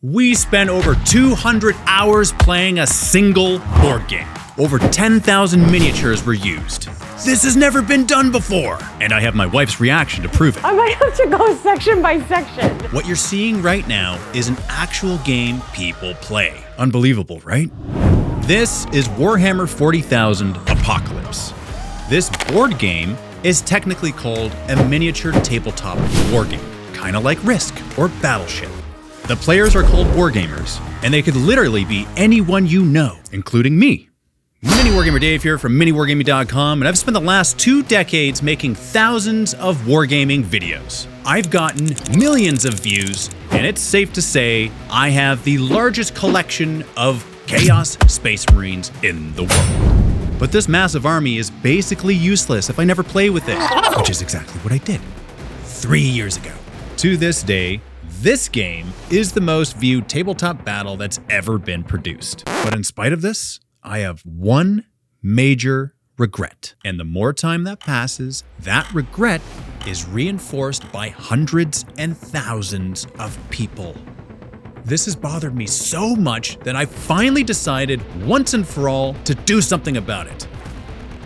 We spent over 200 hours playing a single board game. Over 10,000 miniatures were used. This has never been done before, and I have my wife's reaction to prove it. I might have to go section by section. What you're seeing right now is an actual game people play. Unbelievable, right? This is Warhammer 40,000 Apocalypse. This board game is technically called a miniature tabletop wargame, kind of like Risk or Battleship. The players are called wargamers, and they could literally be anyone you know, including me. MiniWarGamer Dave here from MiniWarGaming.com, and I've spent the last 2 decades making thousands of wargaming videos. I've gotten millions of views, and it's safe to say I have the largest collection of Chaos Space Marines in the world. But this massive army is basically useless if I never play with it, which is exactly what I did 3 years ago. To this day, this game is the most viewed tabletop battle that's ever been produced. But in spite of this, I have one major regret. And the more time that passes, that regret is reinforced by hundreds and thousands of people. This has bothered me so much that I finally decided once and for all to do something about it.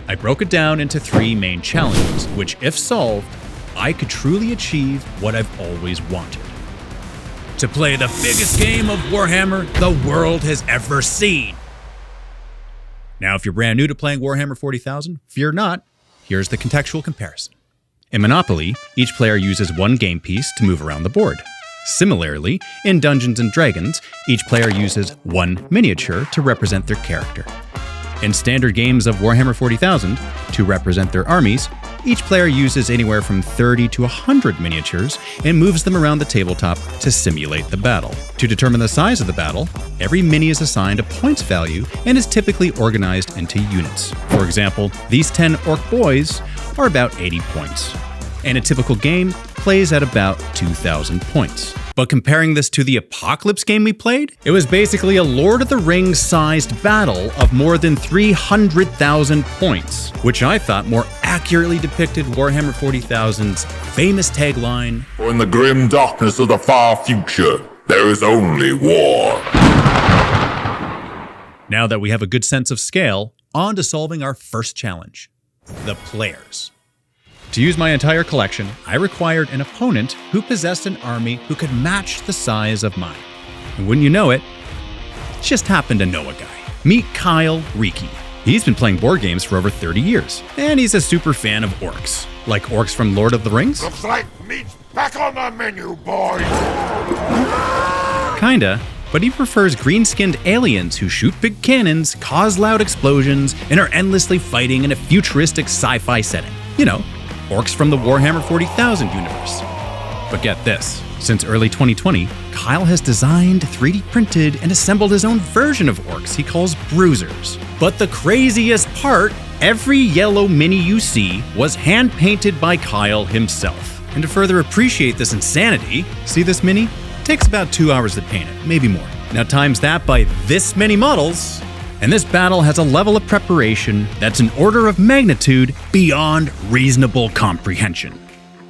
I broke it down into 3 main challenges, which if solved, I could truly achieve what I've always wanted. To play the biggest game of Warhammer the world has ever seen. Now, if you're brand new to playing Warhammer 40,000, fear not, here's the contextual comparison. In Monopoly, each player uses 1 game piece to move around the board. Similarly, in Dungeons & Dragons, each player uses 1 miniature to represent their character. In standard games of Warhammer 40,000, to represent their armies, each player uses anywhere from 30 to 100 miniatures and moves them around the tabletop to simulate the battle. To determine the size of the battle, every mini is assigned a points value and is typically organized into units. For example, these 10 Orc boys are about 80 points, and a typical game plays at about 2,000 points. But comparing this to the Apocalypse game we played, it was basically a Lord of the Rings sized battle of more than 300,000 points, which I thought more accurately depicted Warhammer 40,000's famous tagline, "For in the grim darkness of the far future, there is only war." Now that we have a good sense of scale, on to solving our first challenge, the players. To use my entire collection, I required an opponent who possessed an army who could match the size of mine. And wouldn't you know it, just happened to know a guy. Meet Kyle Reiki. He's been playing board games for over 30 years, and he's a super fan of orcs. Like orcs from Lord of the Rings? Looks like meat's back on the menu, boys! Kinda, but he prefers green-skinned aliens who shoot big cannons, cause loud explosions, and are endlessly fighting in a futuristic sci-fi setting. You know, orcs from the Warhammer 40,000 universe. But get this, since early 2020, Kyle has designed, 3D printed, and assembled his own version of orcs he calls bruisers. But the craziest part, every yellow mini you see was hand-painted by Kyle himself. And to further appreciate this insanity, see this mini? It takes about 2 hours to paint it, maybe more. Now times that by this many models, and this battle has a level of preparation that's an order of magnitude beyond reasonable comprehension.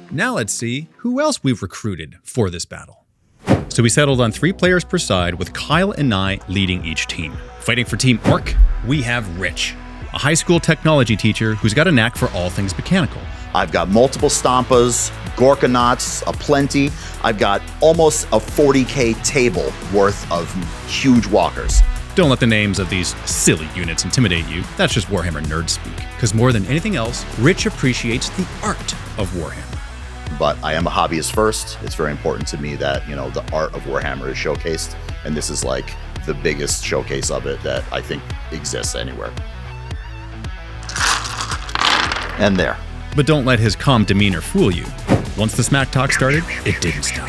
Now let's see who else we've recruited for this battle. So we settled on 3 players per side, with Kyle and I leading each team. Fighting for Team Orc, we have Rich, a high school technology teacher who's got a knack for all things mechanical. I've got multiple Stompas, Gorkanauts, aplenty. I've got almost a 40K table worth of huge walkers. Don't let the names of these silly units intimidate you. That's just Warhammer nerd speak. Because more than anything else, Rich appreciates the art of Warhammer. But I am a hobbyist first. It's very important to me that, the art of Warhammer is showcased. And this is like the biggest showcase of it that I think exists anywhere. And there. But don't let his calm demeanor fool you. Once the smack talk started, it didn't stop.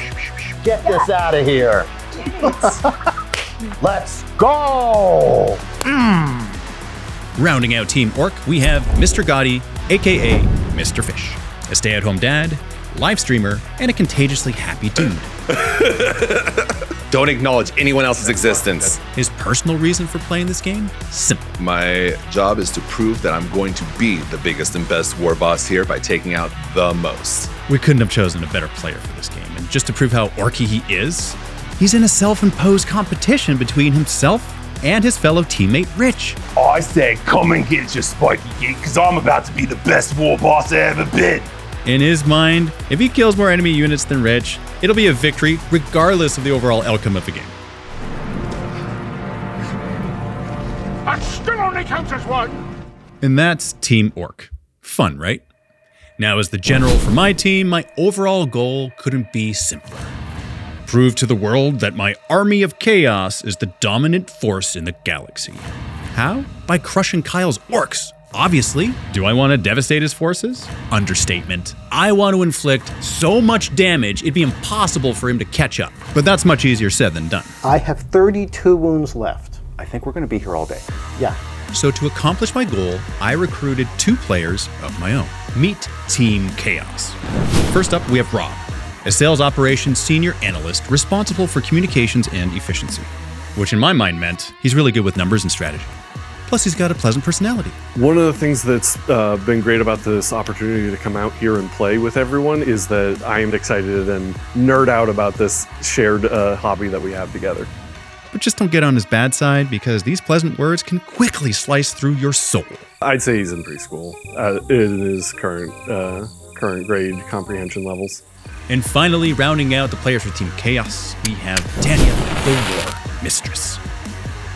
Get this out of here. Let's go! Rounding out Team Orc, we have Mr. Gotti, aka Mr. Fish, a stay-at-home dad, live streamer, and a contagiously happy dude. Don't acknowledge anyone else's existence. His personal reason for playing this game? Simple. My job is to prove that I'm going to be the biggest and best war boss here by taking out the most. We couldn't have chosen a better player for this game, and just to prove how orky he is, He's in a self-imposed competition between himself and his fellow teammate Rich. I said, come and get your spiky geek, because I'm about to be the best war boss I've ever been. In his mind, if he kills more enemy units than Rich, it'll be a victory regardless of the overall outcome of the game. That still only counts as one. And that's Team Orc. Fun, right? Now, as the general for my team, my overall goal couldn't be simpler. Prove to the world that my army of chaos is the dominant force in the galaxy. How? By crushing Kyle's orcs. Obviously. Do I want to devastate his forces? Understatement. I want to inflict so much damage it'd be impossible for him to catch up. But that's much easier said than done. I have 32 wounds left. I think we're going to be here all day. Yeah. So to accomplish my goal, I recruited 2 players of my own. Meet Team Chaos. First up, we have Rob, a sales operations senior analyst responsible for communications and efficiency, which in my mind meant he's really good with numbers and strategy. Plus, he's got a pleasant personality. One of the things that's been great about this opportunity to come out here and play with everyone is that I am excited and nerd out about this shared hobby that we have together. But just don't get on his bad side, because these pleasant words can quickly slice through your soul. I'd say he's in preschool in his current grade comprehension levels. And finally, rounding out the players for Team Chaos, we have Tanya, the War Mistress.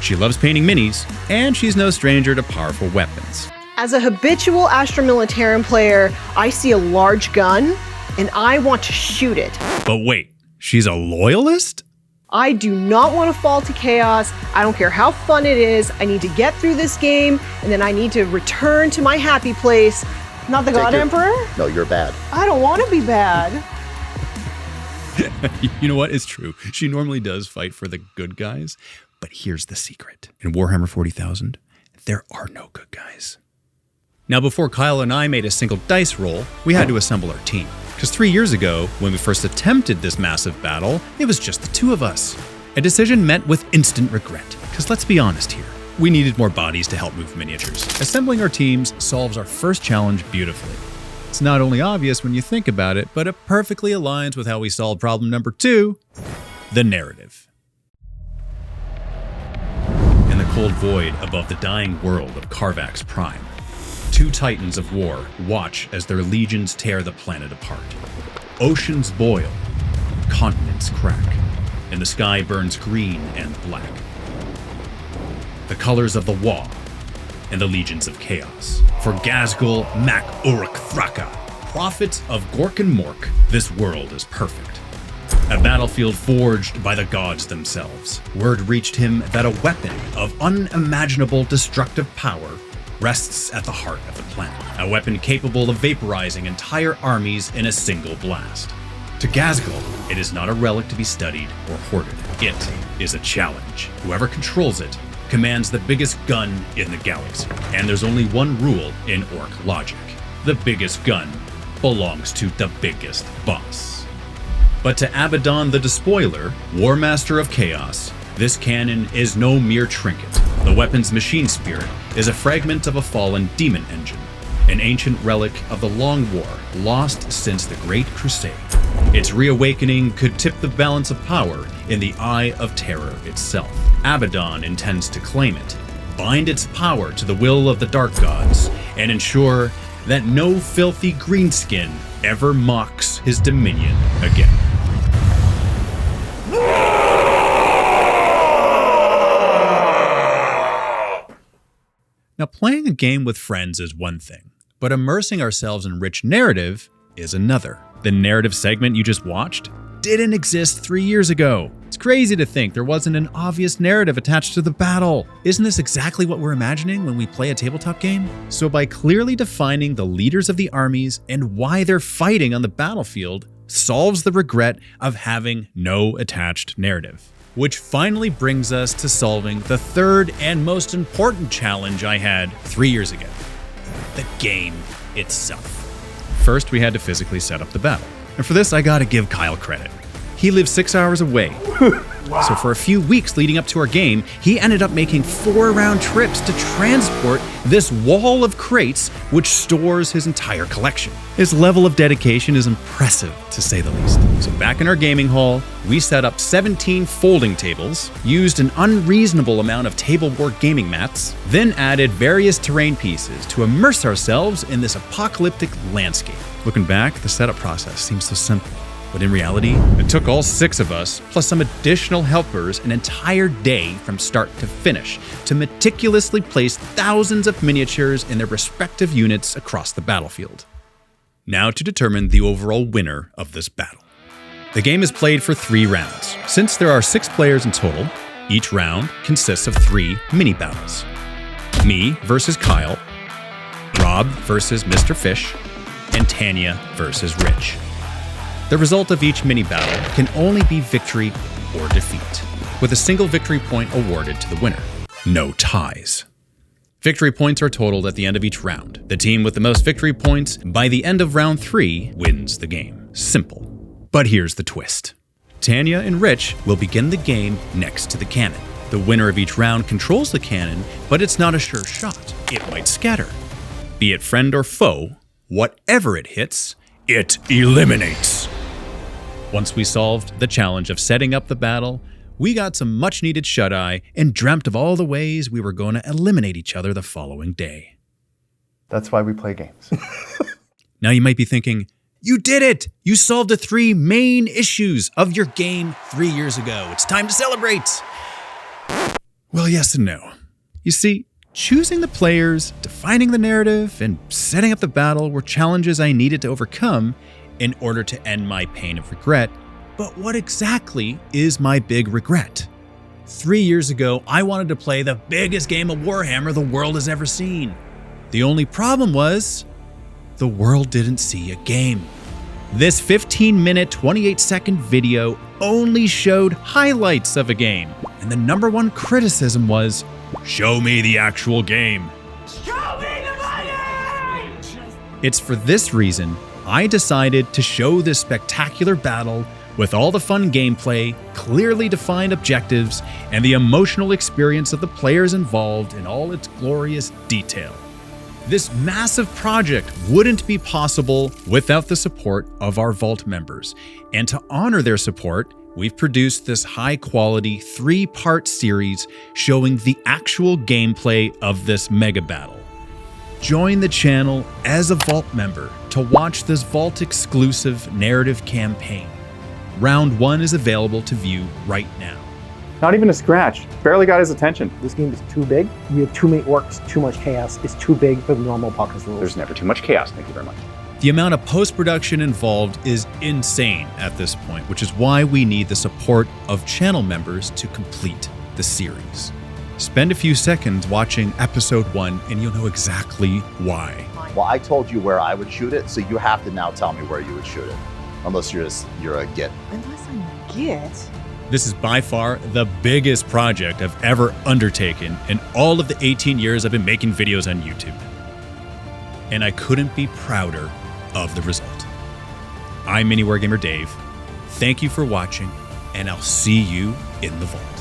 She loves painting minis, and she's no stranger to powerful weapons. As a habitual Astra Militarum player, I see a large gun, and I want to shoot it. But wait, she's a loyalist? I do not want to fall to chaos. I don't care how fun it is. I need to get through this game, and then I need to return to my happy place. Not the God Emperor? No, you're bad. I don't want to be bad. You know what? It's true. She normally does fight for the good guys. But here's the secret. In Warhammer 40,000, there are no good guys. Now, before Kyle and I made a single dice roll, we had to assemble our team. Because 3 years ago, when we first attempted this massive battle, it was just the 2 of us. A decision met with instant regret. Because let's be honest here, we needed more bodies to help move miniatures. Assembling our teams solves our first challenge beautifully. It's not only obvious when you think about it, but it perfectly aligns with how we solved problem number 2, the narrative. In the cold void above the dying world of Carvax Prime, 2 titans of war watch as their legions tear the planet apart. Oceans boil, continents crack, and the sky burns green and black. The colors of the Wa and the legions of chaos. For Gazgul Mac Uruk Thraka, prophet of Gork and Mork, this world is perfect. A battlefield forged by the gods themselves. Word reached him that a weapon of unimaginable destructive power rests at the heart of the planet. A weapon capable of vaporizing entire armies in a single blast. To Gazgul, it is not a relic to be studied or hoarded. It is a challenge. Whoever controls it commands the biggest gun in the galaxy. And there's only one rule in Orc logic. The biggest gun belongs to the biggest boss. But to Abaddon the Despoiler, War Master of Chaos, this cannon is no mere trinket. The weapon's machine spirit is a fragment of a fallen demon engine, an ancient relic of the Long War, lost since the Great Crusade. Its reawakening could tip the balance of power in the Eye of Terror itself. Abaddon intends to claim it, bind its power to the will of the Dark Gods, and ensure that no filthy greenskin ever mocks his dominion again. Now, playing a game with friends is one thing, but immersing ourselves in rich narrative is another. The narrative segment you just watched didn't exist 3 years ago. It's crazy to think there wasn't an obvious narrative attached to the battle. Isn't this exactly what we're imagining when we play a tabletop game? So by clearly defining the leaders of the armies and why they're fighting on the battlefield, solves the regret of having no attached narrative. Which finally brings us to solving the third and most important challenge I had 3 years ago: the game itself. First, we had to physically set up the battle. And for this, I gotta give Kyle credit. He lives 6 hours away. So for a few weeks leading up to our game, he ended up making 4 round trips to transport this wall of crates which stores his entire collection. His level of dedication is impressive, to say the least. So back in our gaming hall, we set up 17 folding tables, used an unreasonable amount of table wargaming mats, then added various terrain pieces to immerse ourselves in this apocalyptic landscape. Looking back, the setup process seems so simple. But in reality, it took all 6 of us, plus some additional helpers, an entire day from start to finish to meticulously place thousands of miniatures in their respective units across the battlefield. Now to determine the overall winner of this battle. The game is played for 3 rounds. Since there are 6 players in total, each round consists of 3 mini battles. Me versus Kyle, Rob versus Mr. Fish, and Tanya versus Rich. The result of each mini-battle can only be victory or defeat, with a single victory point awarded to the winner. No ties. Victory points are totaled at the end of each round. The team with the most victory points by the end of round 3 wins the game. Simple. But here's the twist. Tanya and Rich will begin the game next to the cannon. The winner of each round controls the cannon, but it's not a sure shot. It might scatter. Be it friend or foe, whatever it hits, it eliminates. Once we solved the challenge of setting up the battle, we got some much-needed shut-eye and dreamt of all the ways we were going to eliminate each other the following day. That's why we play games. Now you might be thinking, you did it! You solved the 3 main issues of your game 3 years ago. It's time to celebrate! Well, yes and no. You see, choosing the players, defining the narrative, and setting up the battle were challenges I needed to overcome in order to end my pain of regret. But what exactly is my big regret? 3 years ago, I wanted to play the biggest game of Warhammer the world has ever seen. The only problem was, the world didn't see a game. This 15-minute, 28-second video only showed highlights of a game. And the #1 criticism was, show me the actual game. Show me the money! It's for this reason I decided to show this spectacular battle with all the fun gameplay, clearly defined objectives, and the emotional experience of the players involved in all its glorious detail. This massive project wouldn't be possible without the support of our Vault members, and to honor their support, we've produced this high-quality 3-part series showing the actual gameplay of this mega battle. Join the channel as a Vault member to watch this Vault-exclusive narrative campaign. Round 1 is available to view right now. Not even a scratch. Barely got his attention. This game is too big. We have too many orcs, too much chaos. It's too big for the normal Puckers rules. There's never too much chaos, thank you very much. The amount of post-production involved is insane at this point, which is why we need the support of channel members to complete the series. Spend a few seconds watching episode 1 and you'll know exactly why. Well, I told you where I would shoot it, so you have to now tell me where you would shoot it. Unless you're a git. Unless I'm a git. This is by far the biggest project I've ever undertaken in all of the 18 years I've been making videos on YouTube. And I couldn't be prouder of the result. I'm MiniWarGamer Dave. Thank you for watching, and I'll see you in the vault.